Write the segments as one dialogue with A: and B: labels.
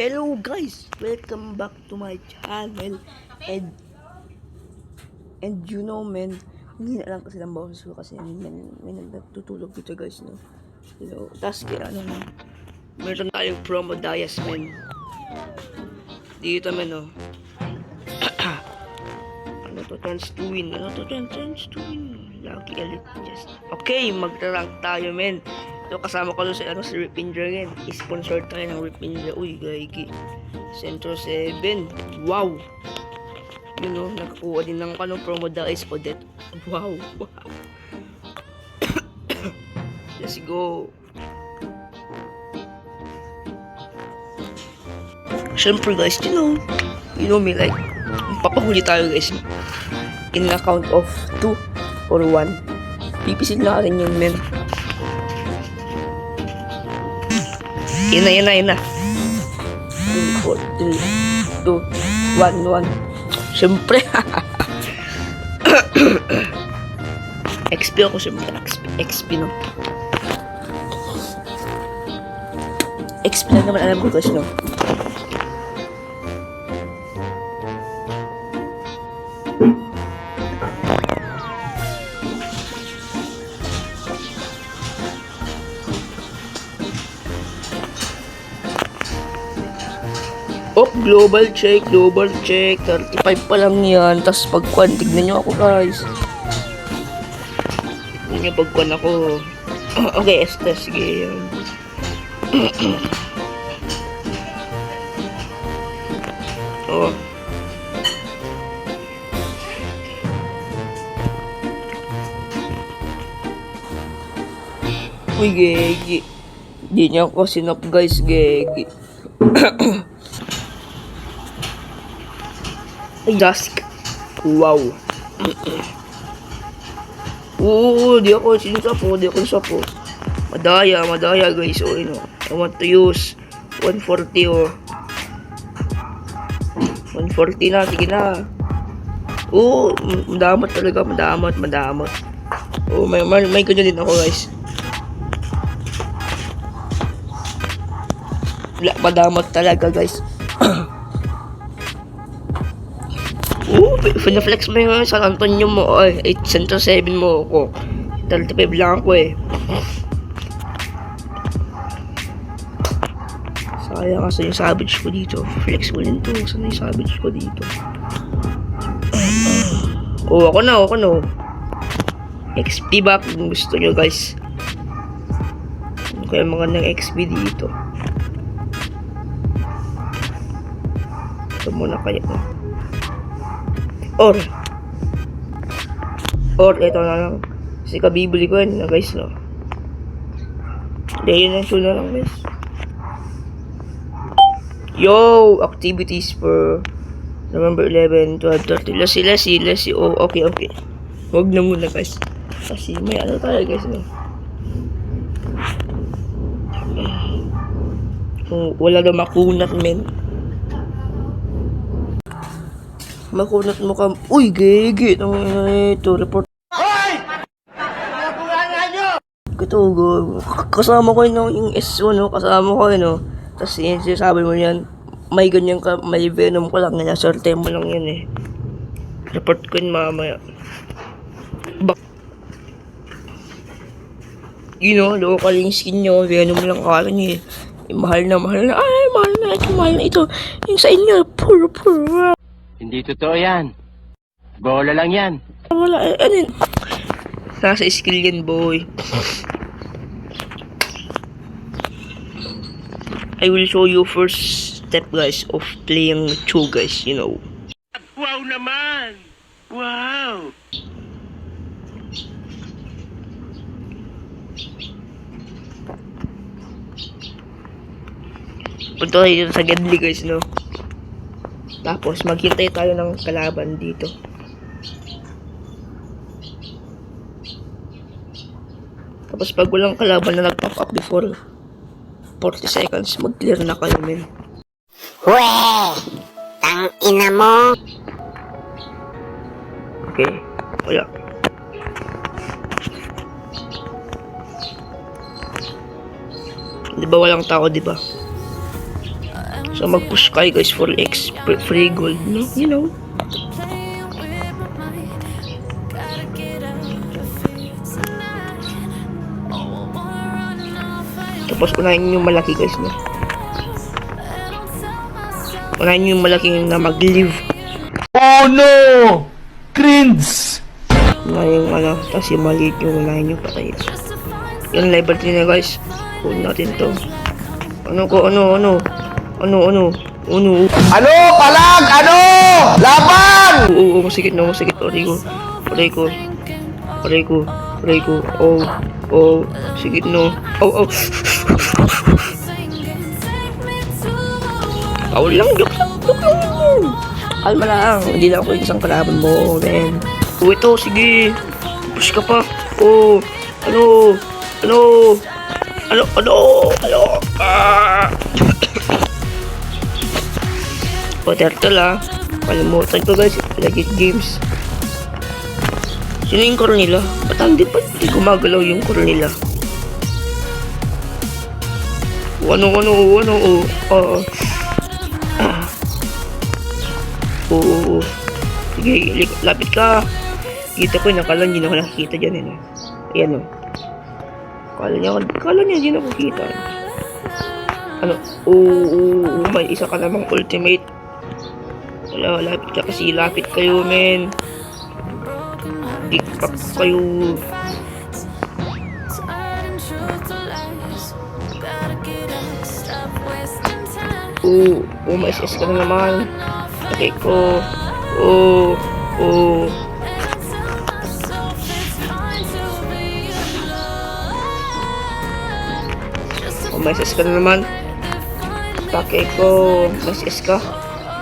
A: Hello guys, welcome back to my channel. And you know men, hindi na lang kasi ng boses ko kasi may nagtutulog dito guys, no. You know, tas kaya meron tayong promo dias men. Dito men, no. Ano to, chance to win. Lucky Elite Chest. Okay, magra-rank tayo men. So, kasama ko sa si Ripin Dragon. Sponsor tayo ng Ripin Dragon. Uy, gaigi. Centro 7. Wow! Yun o, nakakuha din ng promo dice po dito. Wow! Let's go! Siyempre guys, you know me, like, papahuli tayo guys. In a count of 2 or 1. Pipisil na rin yun men. Yun na. 3, 4, 3, 2, 1. Siyempre. XP ako siyempre. XP no. XP lang naman alam ko guys no. Oh, global check, 35 pa lang yan. Tapos pagkuhan, tignan nyo ako guys. Tignan nyo pagkuhan ako. Okay, sige yan. Oh. Uy, gegi. Di niya ako sinap guys, gegi. Dusk. Wow. Di ako sapo. Madaya guys. Oh, you know. I want to use 140 oh. 140 na, sige na. Madamot talaga, madamot. Oh, may ganyan din ako guys. Madamot talaga guys. Fina-flex mo yung San Antonio mo. Ay, 8 Centro 7 mo ako. 35 lang ako eh. Sayang kasi yung savage ko dito. Flex mo rin to. Saan yung savage ko dito? Ako na. XP back kung gusto nyo guys. Kaya mga ng XP dito. Ito muna kaya ko. Or ito na lang. Kasi kabibili ko yan na guys no. Dahil na na lang guys. Yo! Activities for November 11, 12, 13. Lasi. Oh, okay. Huwag na muna guys. Kasi may ano tayo guys no. Kung wala na makunat men. Makunat mo ka. Uy, gigi. Ito, report. Hoy! Ito, kasama ko yung S1, no? Kasama ko, no? Tapos sabi mo yan, may ganyan ka, may venom ko lang, naserte mo lang yan, eh. Report ko yun mamaya. You know, local yung skin nyo, venom lang kala niyo, eh. Mahal na. Ay, mahal na ito. Yung sa inyo, puro.
B: Hindi totoo yan. Bola lang yan.
A: Wala, ano nasa skill yan, boy. I will show you first step, guys, of playing Chu, guys, you know.
B: Wow naman! Wow!
A: Punta tayo dito sa Gedli, guys, no? Tapos, maghintay tayo ng kalaban dito. Tapos, pag walang kalaban na nag-pop up before 40 seconds, mag-clear na kayo, men.
C: Weh! Tang ina mo!
A: Okay? Wala. Di ba walang tao, di ba? So mag-push kayo guys for free gold, no? You know. Tapos unahin yung malaki guys, no? Unahin yung malaking na mag-live.
D: Oh no! Cringe!
A: Unahin yung ano, tapos yung maliit yung unahin yung patay. Yan, level 3 na guys. Kunin natin to. Ano? Ano?
D: Palag! Ano? Laban!
A: Oo, masikit. Aray ko. Oh, sikit no. Oh. Lang, joke lang. Kalma lang, hindi na ako isang kalaban mo, men. Oh, ito, sige. Push ka pa. Oh, ano? Ah! O, turtle ah. Kalimutan ko guys, legit games. Sino yung core nila? Ba't hindi gumagalaw yung core nila? Ano? Oo. Sige, lapit ka. Kita ko yun, akala hindi na ako nakikita dyan eh. No? Ayan o. Akala niya hindi na ako kita. Ano? Oo, may isa ka namang ultimate. Wala, lapit ka kasi, lapit kayo, men. Kickback kayo. Oo, may SS ka na naman. Okay ko. Oo. May SS ka na naman. Pakay ko. May SS ka.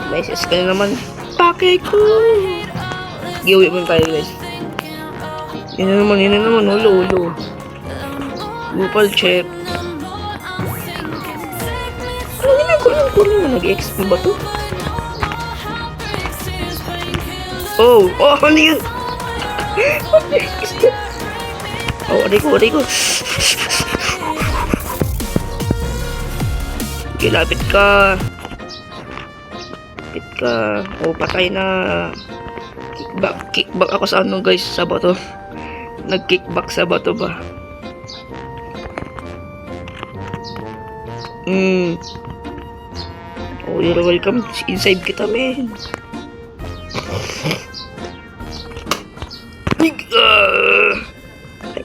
A: May SS ka na naman. Pakay ko. Giwi mo tayo guys. Yan na naman. Hulo. Lupal chip. Ano ginagawa ng kulo na nag-exp ba to? Oh, ano yun? Oh, aray ko. Lapit ka. Oh, patay na. Kickback ako sa ano guys, sa bato. Nag-kickback sa bato ba? Oh, you're welcome. Inside kita, men.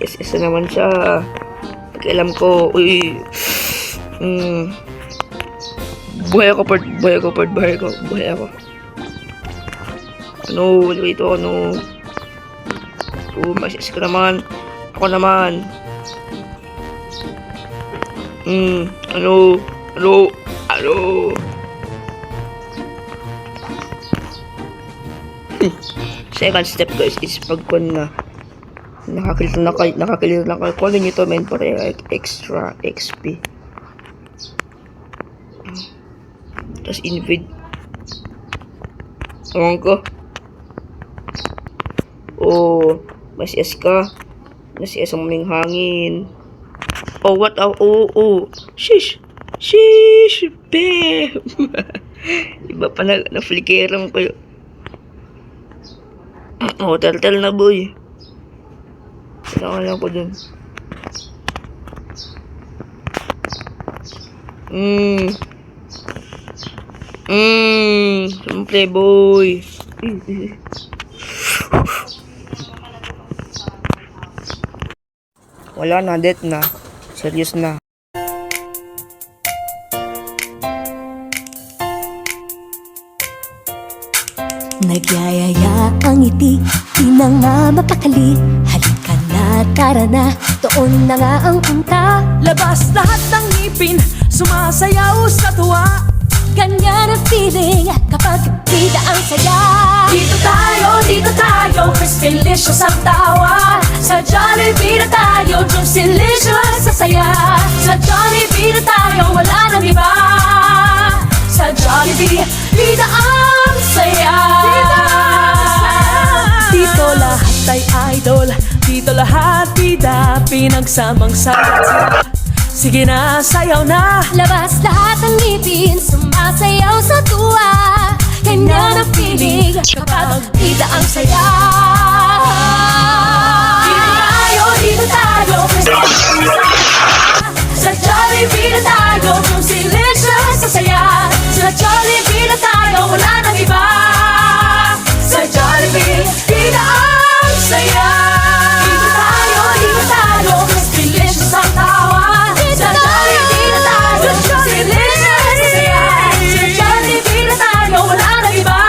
A: SS na naman siya. Pag-alam ko, uy. Buhay ako. Ano, ito, ano. Mas ka naman. Ako naman. Ano. Second step guys is pagkon na nakakilito na kayo. Kunin nyo to men para extra XP. Tapos invade. Ewan ko. Oh, mas yes ka. Mas yes ang maling hangin. Oh, what? Oh. Shish, babe. Iba pa na-flickeran kayo. Oh, turtle na boy. Kailangan ko dun. Simple boy. Wala na, death na. Serious na.
E: Nagyayaya ang ngiti, di na nga mapakali. Halika na, tara na, doon na nga ang punta.
F: Labas lahat ng ngipin, sumasayaw sa tuwa.
E: Ganyan ang feeling kapag bida ang saya.
F: Dito tayo, Crispy-licious ang tawa. Sa Jollibee na tayo, Juicy-licious sa saya. Sa Jollibee na tayo, wala nang iba. Sa Jollibee, bida ang saya. Dito lahat ay idol, dito lahat bida, pinagsamang saya. Sige na, sayaw na.
E: Labas lahat ng ngipin, sumasayaw sa tuwa. Ganyan ang feeling kapag bida ang saya.
F: Dito tayo, sa Jollibee na tayo, yung delicious sa saya. Sa Jollibee na tayo, wala nang iba. Sa Jollibee, dito ang saya. Dito tayo, mas delicious ang tawa. Sa Jollibee na tayo, yung delicious sa saya. Sa Jollibee na tayo, wala nang iba.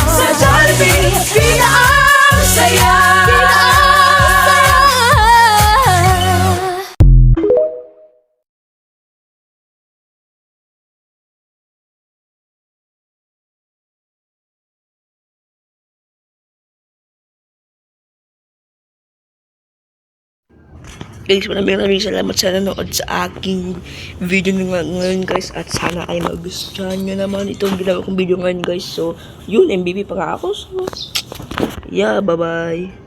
F: Sa Jollibee, dito ang saya.
A: Guys, maraming salamat sa nanood sa aking video ngayon guys. At sana ay magustuhan nyo naman itong ginawa kong video ngayon guys. So, yun, MVP pa nga ako. So, yeah, bye-bye.